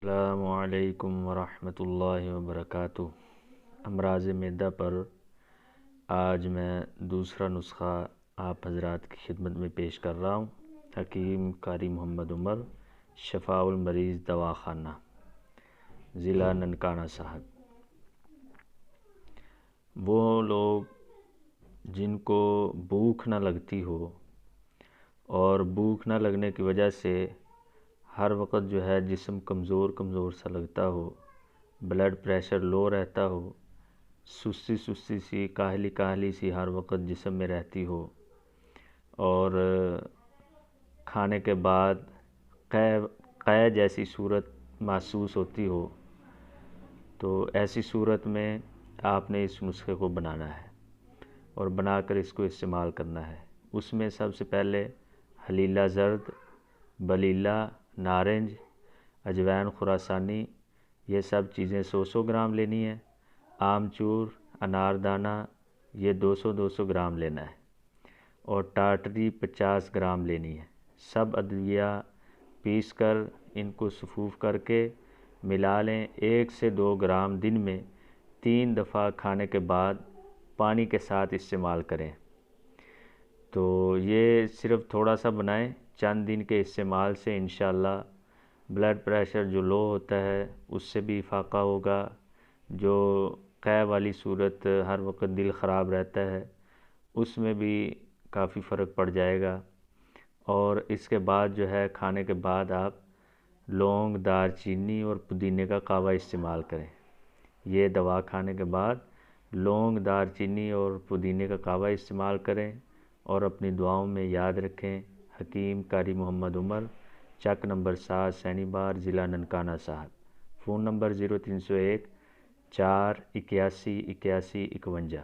السلام علیکم ورحمۃ اللہ وبرکاتہ۔ امراض معدہ پر آج میں دوسرا نسخہ آپ حضرات کی خدمت میں پیش کر رہا ہوں۔ حکیم قاری محمد عمر، شفاء المریض دواخانہ، ضلع ننکانہ صاحب۔ وہ لوگ جن کو بھوک نہ لگتی ہو اور بھوک نہ لگنے کی وجہ سے ہر وقت جو ہے جسم کمزور کمزور سا لگتا ہو، بلڈ پریشر لو رہتا ہو، سستی سستی سی کاہلی کاہلی سی ہر وقت جسم میں رہتی ہو، اور کھانے کے بعد قے جیسی صورت محسوس ہوتی ہو، تو ایسی صورت میں آپ نے اس نسخے کو بنانا ہے اور بنا کر اس کو استعمال کرنا ہے۔ اس میں سب سے پہلے حلیلہ زرد، بلیلہ، نارنج، اجوائن خراسانی، یہ سب چیزیں 100 گرام لینی ہے۔ آمچور، انار دانہ، یہ 200 گرام لینا ہے، اور ٹاٹری 50 گرام لینی ہے۔ سب ادویہ پیس کر ان کو صفوف کر کے ملا لیں۔ 1 سے 2 گرام دن میں 3 دفعہ کھانے کے بعد پانی کے ساتھ استعمال کریں۔ تو یہ صرف تھوڑا سا بنائیں، چند دن کے استعمال سے انشاءاللہ بلڈ پریشر جو لو ہوتا ہے اس سے بھی افاقہ ہوگا، جو قے والی صورت ہر وقت دل خراب رہتا ہے اس میں بھی کافی فرق پڑ جائے گا۔ اور اس کے بعد جو ہے کھانے کے بعد آپ لونگ، دار چینی اور پودینے کا قہوہ استعمال کریں۔ یہ دوا کھانے کے بعد لونگ، دار چینی اور پودینے کا قہوہ استعمال کریں، اور اپنی دعاؤں میں یاد رکھیں۔ حکیم قاری محمد عمر، چک نمبر 7، سینی بار، ضلع ننکانہ صاحب۔ Phone number 0301 481 81 51۔